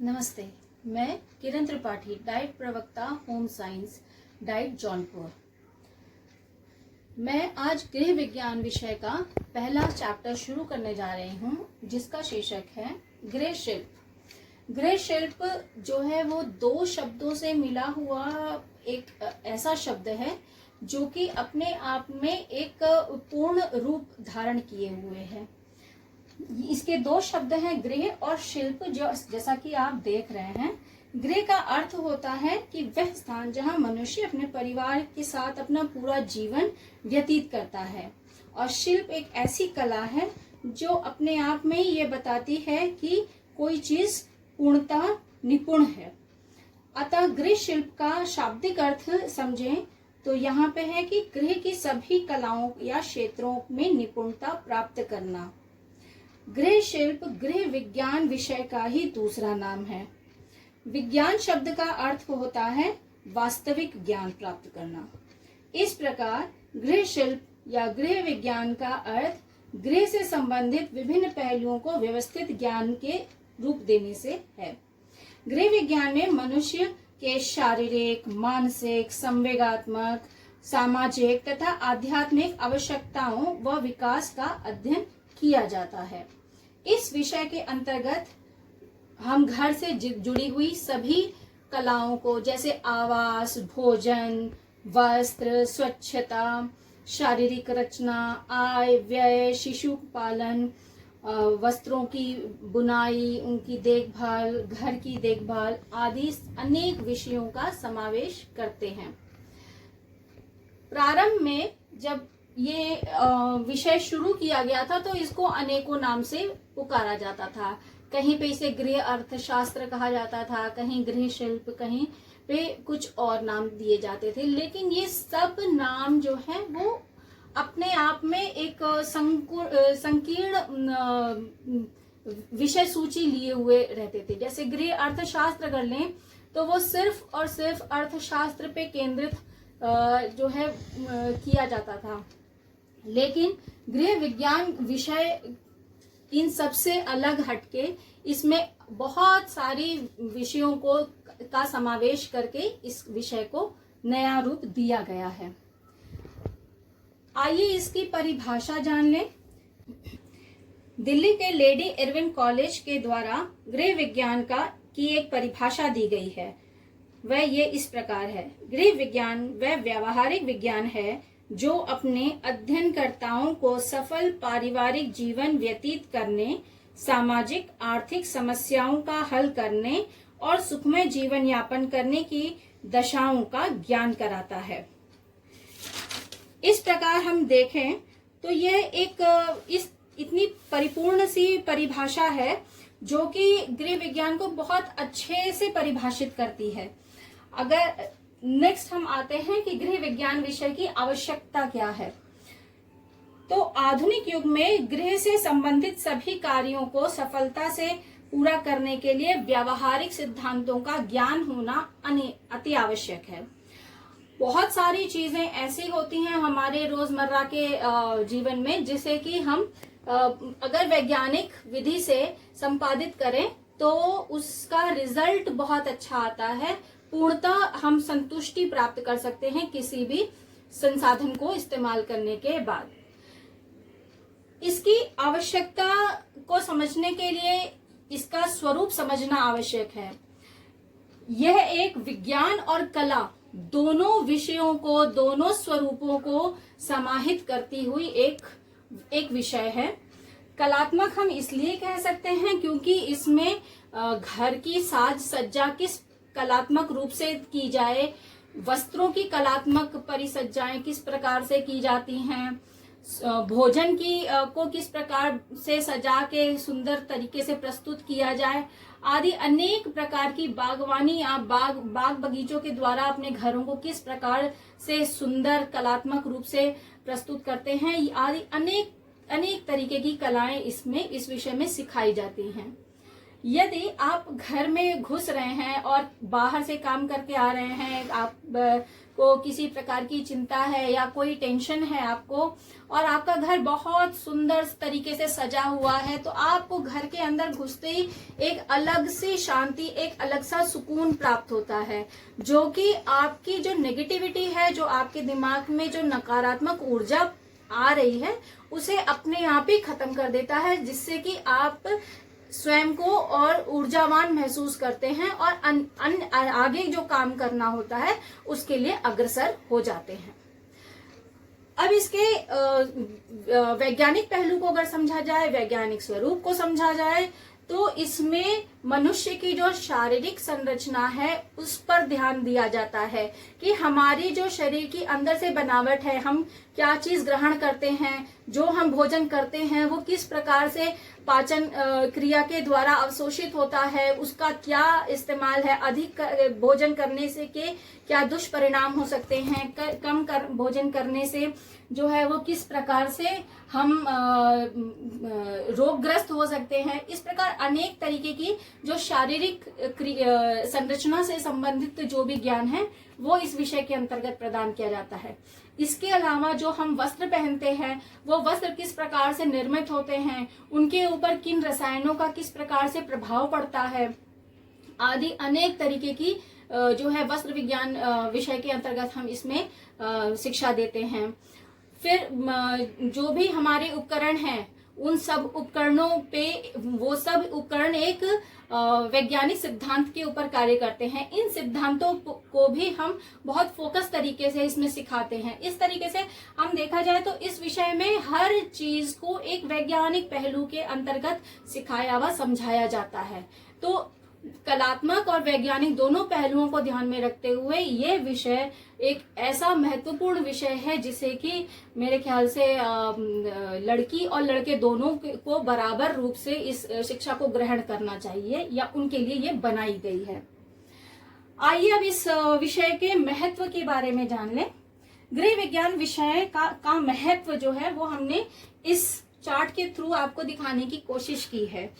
नमस्ते, मैं किरण त्रिपाठी, डाइट प्रवक्ता, होम साइंस, डाइट जौनपुर। मैं आज गृह विज्ञान विषय का पहला चैप्टर शुरू करने जा रही हूँ, जिसका शीर्षक है गृह शिल्प। गृह शिल्प जो है वो दो शब्दों से मिला हुआ एक ऐसा शब्द है जो कि अपने आप में एक पूर्ण रूप धारण किए हुए है। इसके दो शब्द हैं, गृह और शिल्प। जो जैसा कि आप देख रहे हैं, गृह का अर्थ होता है कि वह स्थान जहां मनुष्य अपने परिवार के साथ अपना पूरा जीवन व्यतीत करता है, और शिल्प एक ऐसी कला है जो अपने आप में ये बताती है कि कोई चीज पूर्णतः निपुण है। अतः गृह शिल्प का शाब्दिक अर्थ समझें तो यहाँ पे है कि गृह की सभी कलाओं या क्षेत्रों में निपुणता प्राप्त करना। गृह शिल्प गृह विज्ञान विषय का ही दूसरा नाम है। विज्ञान शब्द का अर्थ होता है वास्तविक ज्ञान प्राप्त करना। इस प्रकार गृह शिल्प या गृह विज्ञान का अर्थ गृह से संबंधित विभिन्न पहलुओं को व्यवस्थित ज्ञान के रूप देने से है। गृह विज्ञान में मनुष्य के शारीरिक, मानसिक, संवेगात्मक, सामाजिक तथा आध्यात्मिक आवश्यकताओं व विकास का अध्ययन किया जाता है। इस विषय के अंतर्गत हम घर से जुड़ी हुई सभी कलाओं को, जैसे आवास, भोजन, वस्त्र, स्वच्छता, शारीरिक रचना, आय व्यय, शिशु पालन, वस्त्रों की बुनाई, उनकी देखभाल, घर की देखभाल आदि अनेक विषयों का समावेश करते हैं। प्रारंभ में जब ये विषय शुरू किया गया था तो इसको अनेकों नाम से पुकारा जाता था। कहीं पे इसे गृह अर्थशास्त्र कहा जाता था, कहीं गृह शिल्प, कहीं पे कुछ और नाम दिए जाते थे। लेकिन ये सब नाम जो है वो अपने आप में एक संकीर्ण विषय सूची लिए हुए रहते थे। जैसे गृह अर्थशास्त्र कर लें तो वो सिर्फ और सिर्फ अर्थशास्त्र पे केंद्रित जो है किया जाता था। लेकिन गृह विज्ञान विषय इन सबसे अलग हटके इसमें बहुत सारी विषयों को का समावेश करके इस विषय को नया रूप दिया गया है। आइए इसकी परिभाषा जान लें। दिल्ली के लेडी इरविन कॉलेज के द्वारा गृह विज्ञान की एक परिभाषा दी गई है। वह ये इस प्रकार है: गृह विज्ञान वह व्यावहारिक विज्ञान है जो अपने अध्ययनकर्ताओं को सफल पारिवारिक जीवन व्यतीत करने, सामाजिक आर्थिक समस्याओं का हल करने और सुखमय जीवन यापन करने की दशाओं का ज्ञान कराता है। इस प्रकार हम देखें तो यह एक इतनी परिपूर्ण सी परिभाषा है जो कि गृह विज्ञान को बहुत अच्छे से परिभाषित करती है। अगर नेक्स्ट हम आते हैं कि गृह विज्ञान विषय की आवश्यकता क्या है, तो आधुनिक युग में गृह से संबंधित सभी कार्यों को सफलता से पूरा करने के लिए व्यावहारिक सिद्धांतों का ज्ञान होना अति आवश्यक है। बहुत सारी चीजें ऐसी होती हैं हमारे रोजमर्रा के जीवन में जिसे कि हम अगर वैज्ञानिक विधि से संपादित करें तो उसका रिजल्ट बहुत अच्छा आता है। पूर्णतः हम संतुष्टि प्राप्त कर सकते हैं किसी भी संसाधन को इस्तेमाल करने के बाद। इसकी आवश्यकता को समझने के लिए इसका स्वरूप समझना आवश्यक है। यह एक विज्ञान और कला दोनों विषयों को, दोनों स्वरूपों को समाहित करती हुई एक विषय है। कलात्मक हम इसलिए कह सकते हैं क्योंकि इसमें घर की साज सज्जा किस कलात्मक रूप से की जाए, वस्त्रों की कलात्मक परिसज्जाएं किस प्रकार से की जाती हैं, भोजन को किस प्रकार से सजा के सुंदर तरीके से प्रस्तुत किया जाए आदि अनेक प्रकार की बागवानी या बाग बगीचों के द्वारा अपने घरों को किस प्रकार से सुंदर कलात्मक रूप से प्रस्तुत करते हैं आदि अनेक तरीके की कलाएं इस विषय में सिखाई जाती हैं। यदि आप घर में घुस रहे हैं और बाहर से काम करके आ रहे हैं, आप को किसी प्रकार की चिंता है या कोई टेंशन है आपको, और आपका घर बहुत सुंदर तरीके से सजा हुआ है, तो आपको घर के अंदर घुसते ही एक अलग सी शांति, एक अलग सा सुकून प्राप्त होता है, जो कि आपकी जो नेगेटिविटी है, जो आपके दिमाग में जो नकारात्मक ऊर्जा आ रही है, उसे अपने आप ही खत्म कर देता है, जिससे कि आप स्वयं को और ऊर्जावान महसूस करते हैं और आगे जो काम करना होता है उसके लिए अग्रसर हो जाते हैं। अब इसके वैज्ञानिक पहलू को अगर समझा जाए, वैज्ञानिक स्वरूप को समझा जाए, तो इसमें मनुष्य की जो शारीरिक संरचना है उस पर ध्यान दिया जाता है कि हमारी जो शरीर की अंदर से बनावट है, हम क्या चीज ग्रहण करते हैं, जो हम भोजन करते हैं वो किस प्रकार से पाचन क्रिया के द्वारा अवशोषित होता है, उसका क्या इस्तेमाल है, अधिक भोजन करने से के क्या दुष्परिणाम हो सकते हैं, कम भोजन करने से जो है वो किस प्रकार से हम रोगग्रस्त हो सकते हैं। इस प्रकार अनेक तरीके की जो शारीरिक संरचना से संबंधित जो भी ज्ञान है वो इस विषय के अंतर्गत प्रदान किया जाता है। इसके अलावा जो हम वस्त्र पहनते हैं, वो वस्त्र किस प्रकार से निर्मित होते हैं, उनके ऊपर किन रसायनों का किस प्रकार से प्रभाव पड़ता है, आदि अनेक तरीके की जो है वस्त्र विज्ञान विषय के अंतर्गत हम इसमें शिक्षा देते हैं। फिर जो भी हमारे उपकरण हैं, उन सब उपकरणों पे वो सब उपकरण एक वैज्ञानिक सिद्धांत के ऊपर कार्य करते हैं। इन सिद्धांतों को भी हम बहुत फोकस तरीके से इसमें सिखाते हैं। इस तरीके से हम देखा जाए तो इस विषय में हर चीज को एक वैज्ञानिक पहलू के अंतर्गत सिखाया व समझाया जाता है। तो कलात्मक और वैज्ञानिक दोनों पहलुओं को ध्यान में रखते हुए ये विषय एक ऐसा महत्वपूर्ण विषय है जिसे कि मेरे ख्याल से लड़की और लड़के दोनों को बराबर रूप से इस शिक्षा को ग्रहण करना चाहिए, या उनके लिए ये बनाई गई है। आइए अब इस विषय के महत्व के बारे में जान लें। गृह विज्ञान विषय का महत्व जो है वो हमने इस चार्ट के थ्रू आपको दिखाने की कोशिश की है।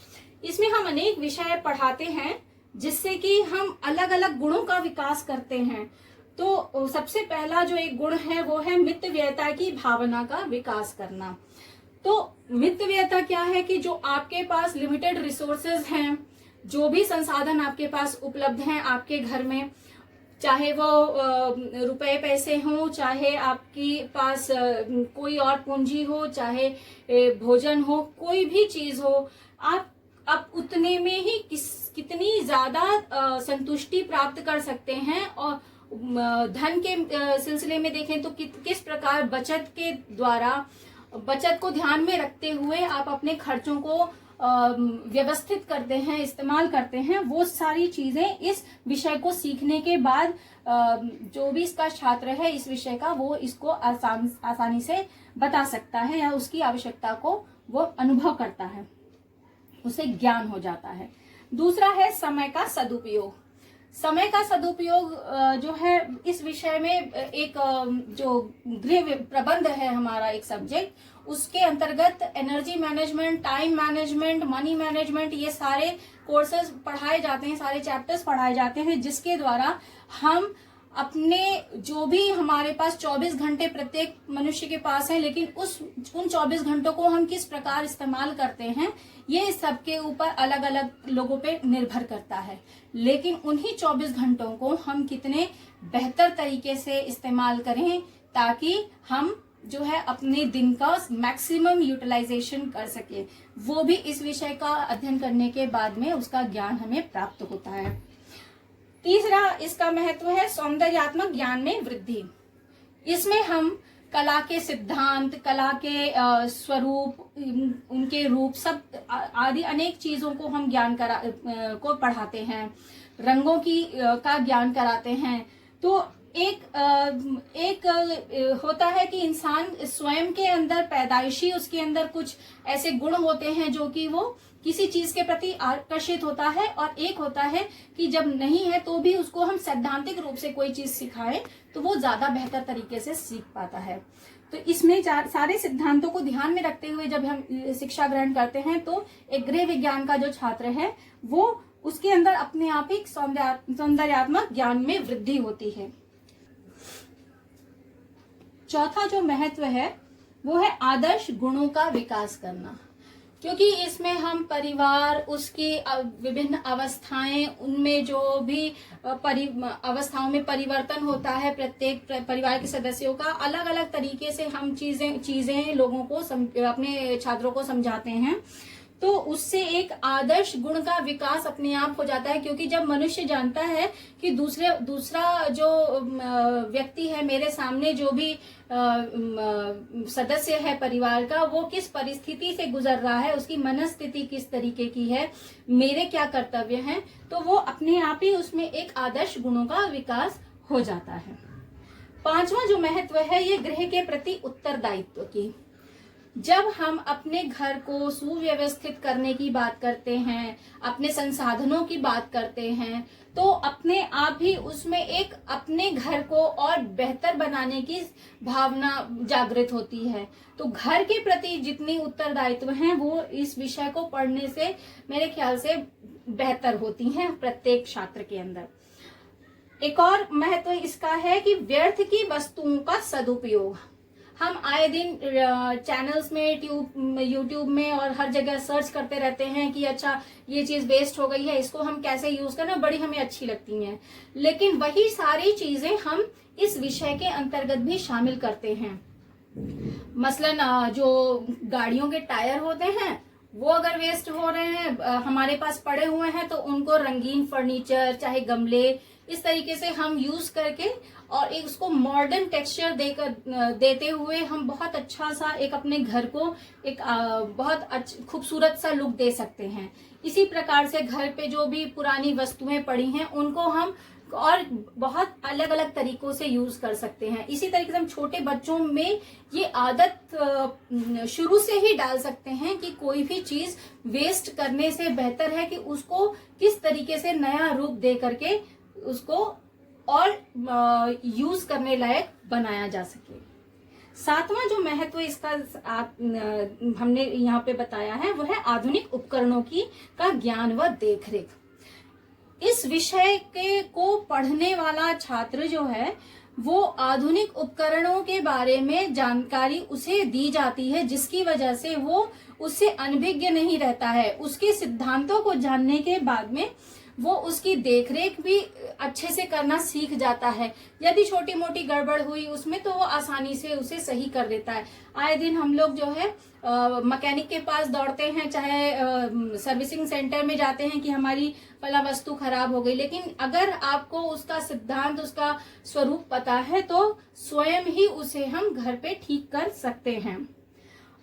इसमें हम अनेक विषय पढ़ाते हैं जिससे कि हम अलग अलग गुणों का विकास करते हैं। तो सबसे पहला जो एक गुण है वो है मितव्ययता की भावना का विकास करना। तो मितव्ययता क्या है कि जो आपके पास लिमिटेड रिसोर्सेज हैं, जो भी संसाधन आपके पास उपलब्ध हैं आपके घर में, चाहे वो रुपए पैसे हो, चाहे आपके पास कोई और पूंजी हो, चाहे भोजन हो, कोई भी चीज हो, आप उतने में ही कितनी ज्यादा संतुष्टि प्राप्त कर सकते हैं। और धन के सिलसिले में देखें तो किस प्रकार बचत के द्वारा, बचत को ध्यान में रखते हुए आप अपने खर्चों को व्यवस्थित करते हैं, इस्तेमाल करते हैं, वो सारी चीजें इस विषय को सीखने के बाद जो भी इसका छात्र है इस विषय का, वो इसको आसानी से बता सकता है या उसकी आवश्यकता को वो अनुभव करता है, उसे ज्ञान हो जाता है। दूसरा है समय का सदुपयोग। समय का सदुपयोग जो है इस विषय में एक जो गृह प्रबंध है हमारा एक सब्जेक्ट, उसके अंतर्गत energy management, time management, money management, ये सारे कोर्सेज पढ़ाए जाते हैं, सारे चैप्टर्स पढ़ाए जाते हैं, जिसके द्वारा हम अपने जो भी हमारे पास 24 घंटे प्रत्येक मनुष्य के पास है, लेकिन उन 24 घंटों को हम किस प्रकार इस्तेमाल करते हैं ये सबके ऊपर अलग अलग लोगों पे निर्भर करता है। लेकिन उन्हीं 24 घंटों को हम कितने बेहतर तरीके से इस्तेमाल करें ताकि हम जो है अपने दिन का मैक्सिमम यूटिलाइजेशन कर सके, वो भी इस विषय का अध्ययन करने के बाद में उसका ज्ञान हमें प्राप्त होता है। तीसरा इसका महत्व है सौंदर्यात्मक ज्ञान में वृद्धि। इसमें हम कला के सिद्धांत, कला के स्वरूप, उनके रूप सब आदि अनेक चीजों को हम ज्ञान को पढ़ाते हैं, रंगों की का ज्ञान कराते हैं। तो एक होता है कि इंसान स्वयं के अंदर पैदाइशी उसके अंदर कुछ ऐसे गुण होते हैं जो कि वो किसी चीज के प्रति आकर्षित होता है, और एक होता है कि जब नहीं है तो भी उसको हम सैद्धांतिक रूप से कोई चीज सिखाएं तो वो ज्यादा बेहतर तरीके से सीख पाता है। तो इसमें सारे सिद्धांतों को ध्यान में रखते हुए जब हम शिक्षा ग्रहण करते हैं तो एक गृह विज्ञान का जो छात्र है वो उसके अंदर अपने आप ही सौंदर्यात्मक ज्ञान में वृद्धि होती है। चौथा जो महत्व है वो है आदर्श गुणों का विकास करना, क्योंकि इसमें हम परिवार, उसकी विभिन्न अवस्थाएं, उनमें जो भी अवस्थाओं में परिवर्तन होता है, प्रत्येक परिवार के सदस्यों का अलग अलग तरीके से हम चीजें लोगों को अपने छात्रों को समझाते हैं, तो उससे एक आदर्श गुण का विकास अपने आप हो जाता है। क्योंकि जब मनुष्य जानता है कि दूसरा जो व्यक्ति है, मेरे सामने जो भी सदस्य है परिवार का, वो किस परिस्थिति से गुजर रहा है, उसकी मनस्थिति किस तरीके की है, मेरे क्या कर्तव्य हैं, तो वो अपने आप ही उसमें एक आदर्श गुणों का विकास हो जाता है। पांचवा जो महत्व है ये गृह के प्रति उत्तरदायित्व की। जब हम अपने घर को सुव्यवस्थित करने की बात करते हैं, अपने संसाधनों की बात करते हैं, तो अपने आप ही उसमें एक अपने घर को और बेहतर बनाने की भावना जागृत होती है। तो घर के प्रति जितनी उत्तरदायित्व हैं वो इस विषय को पढ़ने से मेरे ख्याल से बेहतर होती हैं प्रत्येक छात्र के अंदर। एक और महत्व इसका है कि व्यर्थ की वस्तुओं का सदुपयोग। हम आए दिन चैनल्स में, यूट्यूब में और हर जगह सर्च करते रहते हैं कि अच्छा ये चीज वेस्ट हो गई है, इसको हम कैसे यूज करना, बड़ी हमें अच्छी लगती हैं, लेकिन वही सारी चीजें हम इस विषय के अंतर्गत भी शामिल करते हैं। मसलन जो गाड़ियों के टायर होते हैं वो अगर वेस्ट हो रहे हैं, हमारे पास पड़े हुए हैं, तो उनको रंगीन फर्नीचर, चाहे गमले, इस तरीके से हम यूज करके और एक उसको मॉडर्न टेक्सचर देते हुए हम बहुत अच्छा सा एक अपने घर को एक बहुत खूबसूरत सा लुक दे सकते हैं। इसी प्रकार से घर पे जो भी पुरानी वस्तुएं पड़ी हैं उनको हम और बहुत अलग अलग तरीकों से यूज कर सकते हैं। इसी तरीके से हम छोटे बच्चों में ये आदत शुरू से ही डाल सकते हैं कि कोई भी चीज वेस्ट करने से बेहतर है कि उसको किस तरीके से नया रूप दे करके उसको और यूज करने लायक बनाया जा सके। सातवां जो महत्व इसका हमने यहाँ पे बताया है वो है आधुनिक उपकरणों का ज्ञान व देखरेख। इस विषय को पढ़ने वाला छात्र जो है वो आधुनिक उपकरणों के बारे में जानकारी उसे दी जाती है, जिसकी वजह से वो उससे अनभिज्ञ नहीं रहता है। उसके सिद्धांतों को जानने के बाद में वो उसकी देखरेख भी अच्छे से करना सीख जाता है। यदि छोटी मोटी गड़बड़ हुई उसमें तो वो आसानी से उसे सही कर देता है। आए दिन हम लोग जो है मैकेनिक के पास दौड़ते हैं, चाहे सर्विसिंग सेंटर में जाते हैं कि हमारी फला वस्तु खराब हो गई, लेकिन अगर आपको उसका सिद्धांत, उसका स्वरूप पता है तो स्वयं ही उसे हम घर पे ठीक कर सकते हैं।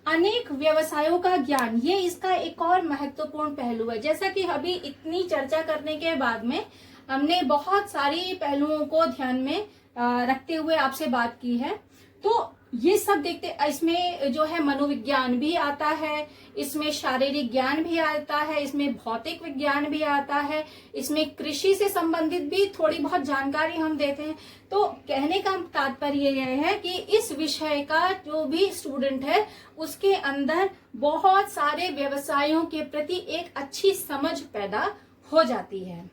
अनेक व्यवसायों का ज्ञान, ये इसका एक और महत्वपूर्ण पहलू है। जैसा कि अभी इतनी चर्चा करने के बाद में हमने बहुत सारी पहलुओं को ध्यान में रखते हुए आपसे बात की है, तो ये सब देखते, इसमें जो है मनोविज्ञान भी आता है, इसमें शारीरिक ज्ञान भी आता है, इसमें भौतिक विज्ञान भी आता है, इसमें कृषि से संबंधित भी थोड़ी बहुत जानकारी हम देते हैं। तो कहने का तात्पर्य यह है कि इस विषय का जो भी स्टूडेंट है उसके अंदर बहुत सारे व्यवसायों के प्रति एक अच्छी समझ पैदा हो जाती है।